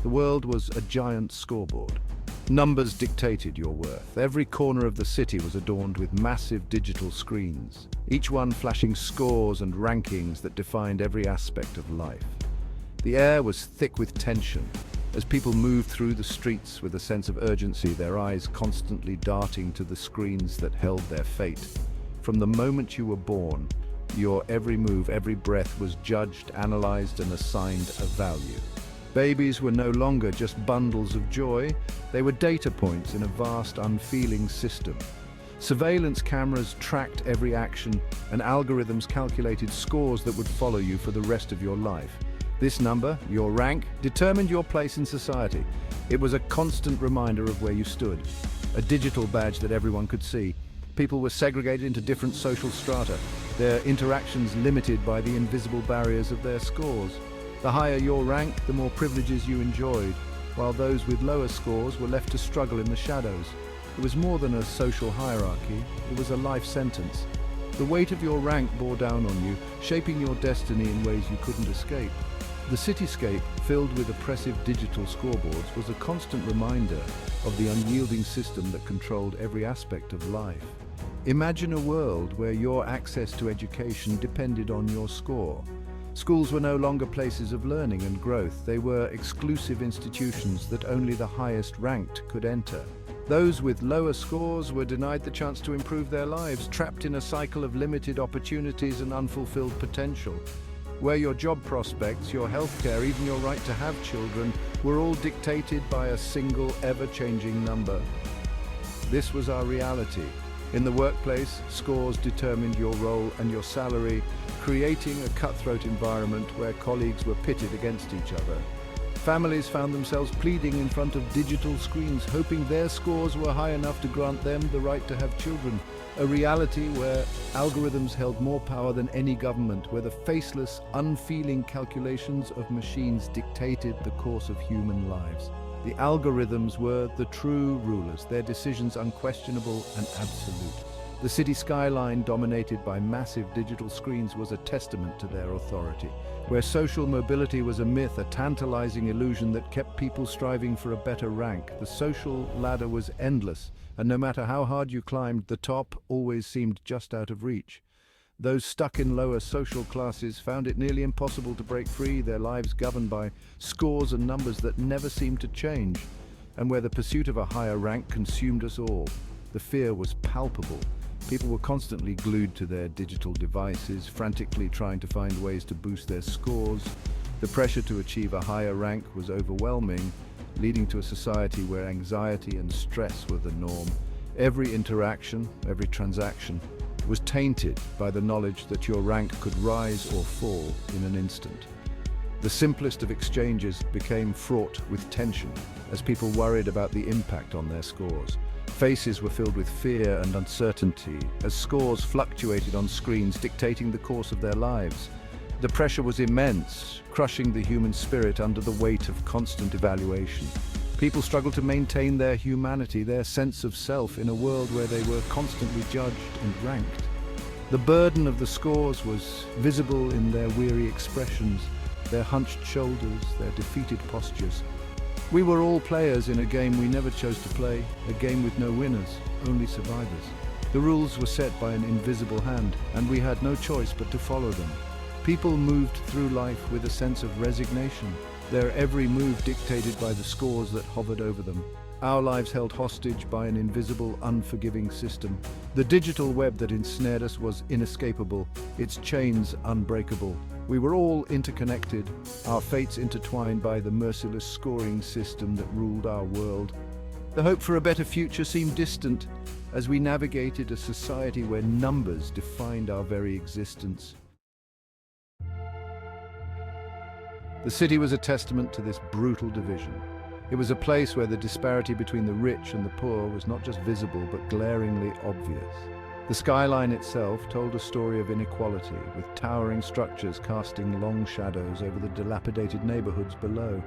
The world was a giant scoreboard. Numbers dictated your worth. Every corner of the city was adorned with massive digital screens, each one flashing scores and rankings that defined every aspect of life. The air was thick with tension, as people moved through the streets with a sense of urgency, their eyes constantly darting to the screens that held their fate. From the moment you were born, your every move, every breath was judged, analyzed, and assigned a value. Babies were no longer just bundles of joy, they were data points in a vast, unfeeling system. Surveillance cameras tracked every action, and algorithms calculated scores that would follow you for the rest of your life. This number, your rank, determined your place in society. It was a constant reminder of where you stood, a digital badge that everyone could see. People were segregated into different social strata, their interactions limited by the invisible barriers of their scores. The higher your rank, the more privileges you enjoyed, while those with lower scores were left to struggle in the shadows. It was more than a social hierarchy, it was a life sentence. The weight of your rank bore down on you, shaping your destiny in ways you couldn't escape. The cityscape, filled with oppressive digital scoreboards, was a constant reminder of the unyielding system that controlled every aspect of life. Imagine a world where your access to education depended on your score. Schools were no longer places of learning and growth. They were exclusive institutions that only the highest ranked could enter. Those with lower scores were denied the chance to improve their lives, trapped in a cycle of limited opportunities and unfulfilled potential, where your job prospects, your healthcare, even your right to have children, were all dictated by a single, ever-changing number. This was our reality. In the workplace, scores determined your role and your salary, creating a cutthroat environment where colleagues were pitted against each other. Families found themselves pleading in front of digital screens, hoping their scores were high enough to grant them the right to have children. A reality where algorithms held more power than any government, where the faceless, unfeeling calculations of machines dictated the course of human lives. The algorithms were the true rulers, their decisions unquestionable and absolute. The city skyline, dominated by massive digital screens, was a testament to their authority. Where social mobility was a myth, a tantalizing illusion that kept people striving for a better rank, the social ladder was endless, and no matter how hard you climbed, the top always seemed just out of reach. Those stuck in lower social classes found it nearly impossible to break free, their lives governed by scores and numbers that never seemed to change. And where the pursuit of a higher rank consumed us all, the fear was palpable. People were constantly glued to their digital devices, frantically trying to find ways to boost their scores. The pressure to achieve a higher rank was overwhelming, leading to a society where anxiety and stress were the norm. Every interaction, every transaction, was tainted by the knowledge that your rank could rise or fall in an instant. The simplest of exchanges became fraught with tension as people worried about the impact on their scores. Faces were filled with fear and uncertainty as scores fluctuated on screens, dictating the course of their lives. The pressure was immense, crushing the human spirit under the weight of constant evaluation. People struggled to maintain their humanity, their sense of self, in a world where they were constantly judged and ranked. The burden of the scores was visible in their weary expressions, their hunched shoulders, their defeated postures. We were all players in a game we never chose to play, a game with no winners, only survivors. The rules were set by an invisible hand, and we had no choice but to follow them. People moved through life with a sense of resignation, their every move dictated by the scores that hovered over them. Our lives held hostage by an invisible, unforgiving system. The digital web that ensnared us was inescapable, its chains unbreakable. We were all interconnected, our fates intertwined by the merciless scoring system that ruled our world. The hope for a better future seemed distant as we navigated a society where numbers defined our very existence. The city was a testament to this brutal division. It was a place where the disparity between the rich and the poor was not just visible, but glaringly obvious. The skyline itself told a story of inequality, with towering structures casting long shadows over the dilapidated neighborhoods below.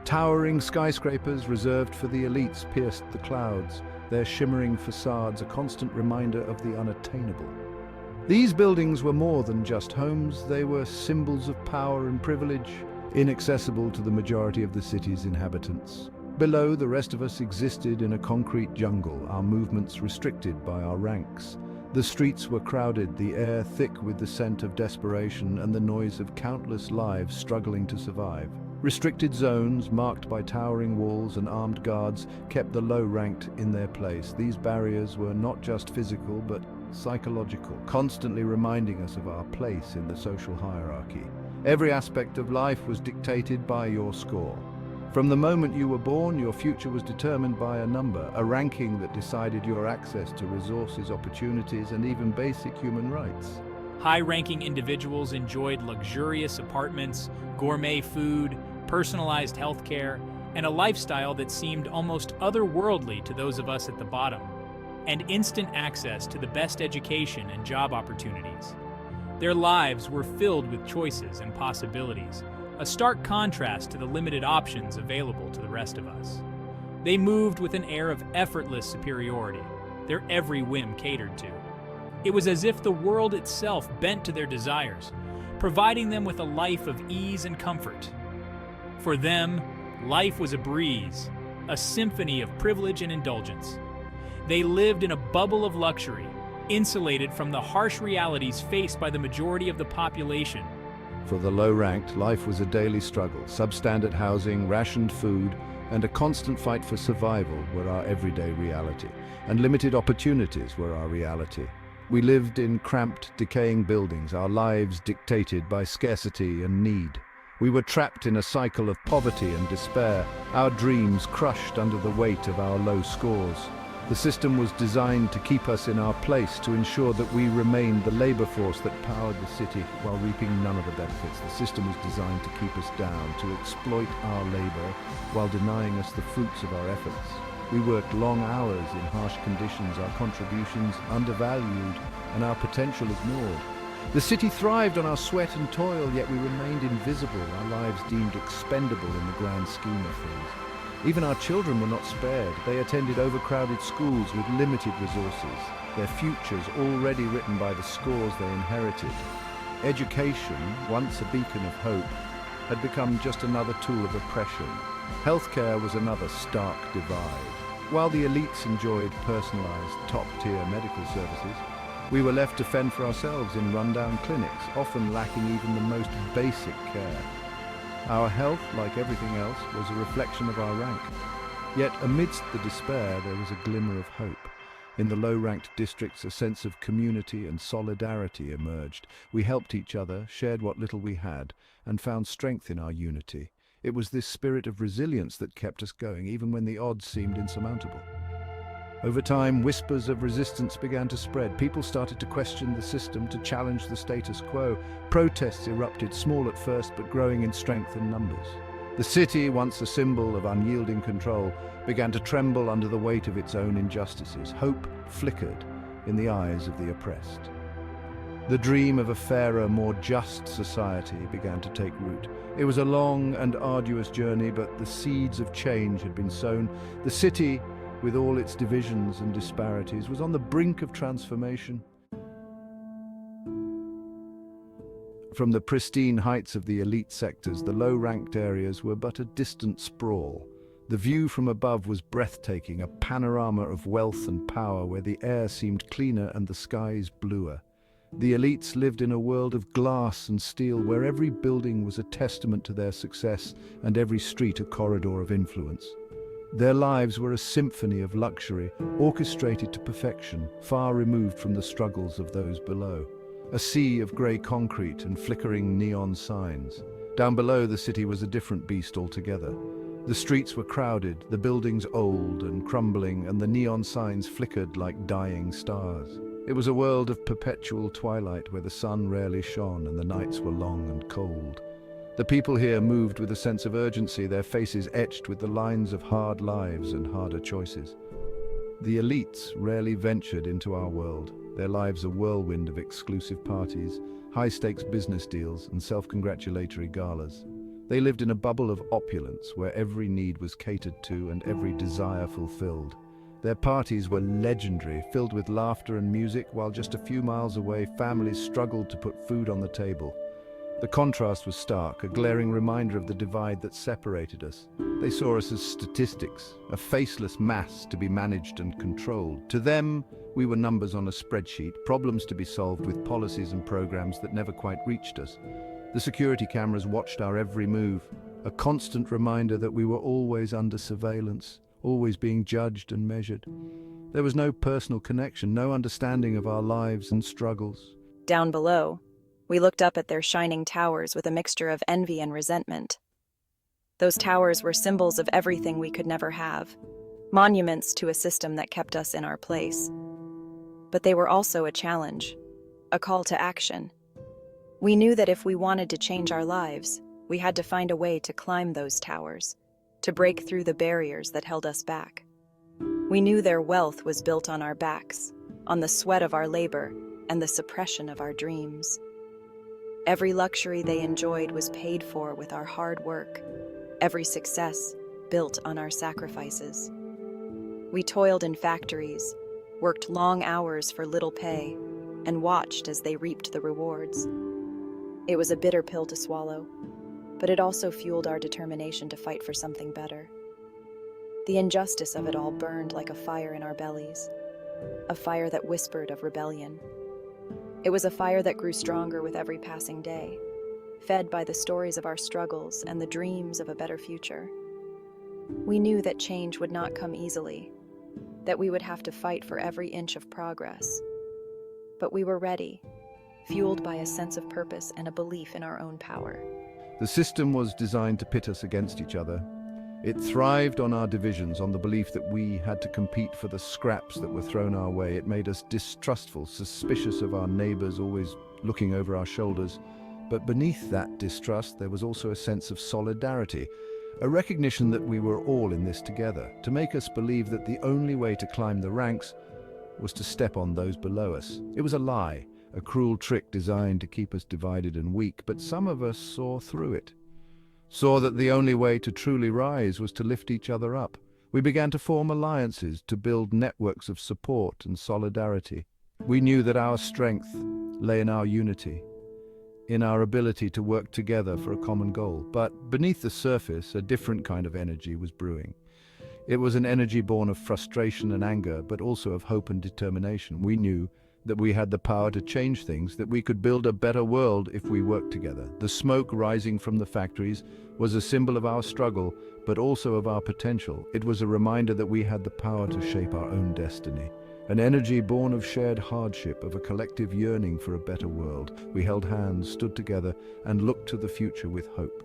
Towering skyscrapers reserved for the elites pierced the clouds, their shimmering facades a constant reminder of the unattainable. These buildings were more than just homes, they were symbols of power and privilege, inaccessible to the majority of the city's inhabitants. Below, the rest of us existed in a concrete jungle, our movements restricted by our ranks. The streets were crowded, the air thick with the scent of desperation and the noise of countless lives struggling to survive. Restricted zones, marked by towering walls and armed guards, kept the low-ranked in their place. These barriers were not just physical, but psychological, constantly reminding us of our place in the social hierarchy. Every aspect of life was dictated by your score. From the moment you were born, your future was determined by a number, a ranking that decided your access to resources, opportunities, and even basic human rights. High-ranking individuals enjoyed luxurious apartments, gourmet food, personalized healthcare, and a lifestyle that seemed almost otherworldly to those of us at the bottom, and instant access to the best education and job opportunities. Their lives were filled with choices and possibilities, a stark contrast to the limited options available to the rest of us. They moved with an air of effortless superiority, their every whim catered to. It was as if the world itself bent to their desires, providing them with a life of ease and comfort. For them, life was a breeze, a symphony of privilege and indulgence. They lived in a bubble of luxury, insulated from the harsh realities faced by the majority of the population. For the low-ranked, life was a daily struggle. Substandard housing, rationed food, and a constant fight for survival were our everyday reality, and limited opportunities were our reality. We lived in cramped, decaying buildings, our lives dictated by scarcity and need. We were trapped in a cycle of poverty and despair, our dreams crushed under the weight of our low scores. The system was designed to keep us in our place, to ensure that we remained the labor force that powered the city while reaping none of the benefits. The system was designed to keep us down, to exploit our labor while denying us the fruits of our efforts. We worked long hours in harsh conditions, our contributions undervalued and our potential ignored. The city thrived on our sweat and toil, yet we remained invisible, our lives deemed expendable in the grand scheme of things. Even our children were not spared. They attended overcrowded schools with limited resources, their futures already written by the scores they inherited. Education, once a beacon of hope, had become just another tool of oppression. Healthcare was another stark divide. While the elites enjoyed personalized, top-tier medical services, we were left to fend for ourselves in rundown clinics, often lacking even the most basic care. Our health, like everything else, was a reflection of our rank. Yet amidst the despair, there was a glimmer of hope. In the low-ranked districts, a sense of community and solidarity emerged. We helped each other, shared what little we had, and found strength in our unity. It was this spirit of resilience that kept us going, even when the odds seemed insurmountable. Over time, whispers of resistance began to spread. People started to question the system, to challenge the status quo. Protests erupted, small at first, but growing in strength and numbers. The city, once a symbol of unyielding control, began to tremble under the weight of its own injustices. Hope flickered in the eyes of the oppressed. The dream of a fairer, more just society began to take root. It was a long and arduous journey, but the seeds of change had been sown. The city, with all its divisions and disparities, was on the brink of transformation. From the pristine heights of the elite sectors, the low-ranked areas were but a distant sprawl. The view from above was breathtaking, a panorama of wealth and power where the air seemed cleaner and the skies bluer. The elites lived in a world of glass and steel where every building was a testament to their success and every street a corridor of influence. Their lives were a symphony of luxury, orchestrated to perfection, far removed from the struggles of those below. A sea of grey concrete and flickering neon signs. Down below, the city was a different beast altogether. The streets were crowded, the buildings old and crumbling, and the neon signs flickered like dying stars. It was a world of perpetual twilight where the sun rarely shone and the nights were long and cold. The people here moved with a sense of urgency, their faces etched with the lines of hard lives and harder choices. The elites rarely ventured into our world, their lives a whirlwind of exclusive parties, high-stakes business deals, and self-congratulatory galas. They lived in a bubble of opulence where every need was catered to and every desire fulfilled. Their parties were legendary, filled with laughter and music, while just a few miles away, families struggled to put food on the table. The contrast was stark, a glaring reminder of the divide that separated us. They saw us as statistics, a faceless mass to be managed and controlled. To them, we were numbers on a spreadsheet, problems to be solved with policies and programs that never quite reached us. The security cameras watched our every move, a constant reminder that we were always under surveillance, always being judged and measured. There was no personal connection, no understanding of our lives and struggles. Down below, we looked up at their shining towers with a mixture of envy and resentment. Those towers were symbols of everything we could never have, monuments to a system that kept us in our place. But they were also a challenge, a call to action. We knew that if we wanted to change our lives, we had to find a way to climb those towers, to break through the barriers that held us back. We knew their wealth was built on our backs, on the sweat of our labor, and the suppression of our dreams. Every luxury they enjoyed was paid for with our hard work, every success built on our sacrifices. We toiled in factories, worked long hours for little pay, and watched as they reaped the rewards. It was a bitter pill to swallow, but it also fueled our determination to fight for something better. The injustice of it all burned like a fire in our bellies, a fire that whispered of rebellion. It was a fire that grew stronger with every passing day, fed by the stories of our struggles and the dreams of a better future. We knew that change would not come easily, that we would have to fight for every inch of progress. But we were ready, fueled by a sense of purpose and a belief in our own power. The system was designed to pit us against each other. It thrived on our divisions, on the belief that we had to compete for the scraps that were thrown our way. It made us distrustful, suspicious of our neighbors, always looking over our shoulders. But beneath that distrust, there was also a sense of solidarity, a recognition that we were all in this together, to make us believe that the only way to climb the ranks was to step on those below us. It was a lie, a cruel trick designed to keep us divided and weak, but some of us saw through it. Saw that the only way to truly rise was to lift each other up. We began to form alliances, to build networks of support and solidarity. We knew that our strength lay in our unity, in our ability to work together for a common goal. But beneath the surface, a different kind of energy was brewing. It was an energy born of frustration and anger, but also of hope and determination. We knew that we had the power to change things, that we could build a better world if we worked together. The smoke rising from the factories was a symbol of our struggle, but also of our potential. It was a reminder that we had the power to shape our own destiny. An energy born of shared hardship, of a collective yearning for a better world. We held hands, stood together, and looked to the future with hope.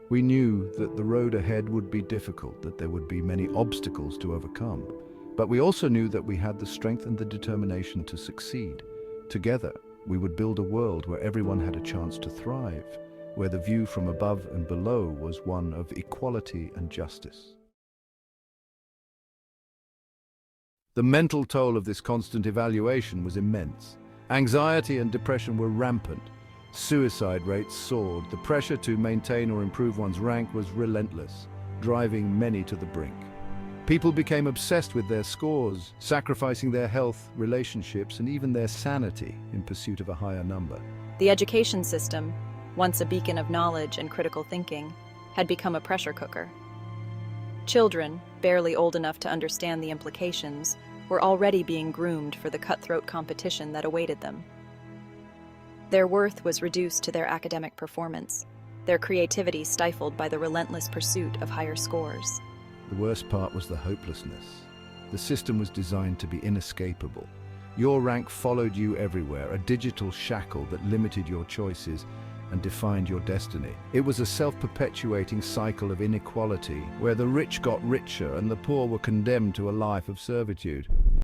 We knew that the road ahead would be difficult, that there would be many obstacles to overcome. But we also knew that we had the strength and the determination to succeed. Together, we would build a world where everyone had a chance to thrive, where the view from above and below was one of equality and justice. The mental toll of this constant evaluation was immense. Anxiety and depression were rampant. Suicide rates soared. The pressure to maintain or improve one's rank was relentless, driving many to the brink. People became obsessed with their scores, sacrificing their health, relationships, and even their sanity in pursuit of a higher number. The education system, once a beacon of knowledge and critical thinking, had become a pressure cooker. Children, barely old enough to understand the implications, were already being groomed for the cutthroat competition that awaited them. Their worth was reduced to their academic performance, their creativity stifled by the relentless pursuit of higher scores. The worst part was the hopelessness. The system was designed to be inescapable. Your rank followed you everywhere, a digital shackle that limited your choices and defined your destiny. It was a self-perpetuating cycle of inequality, where the rich got richer and the poor were condemned to a life of servitude.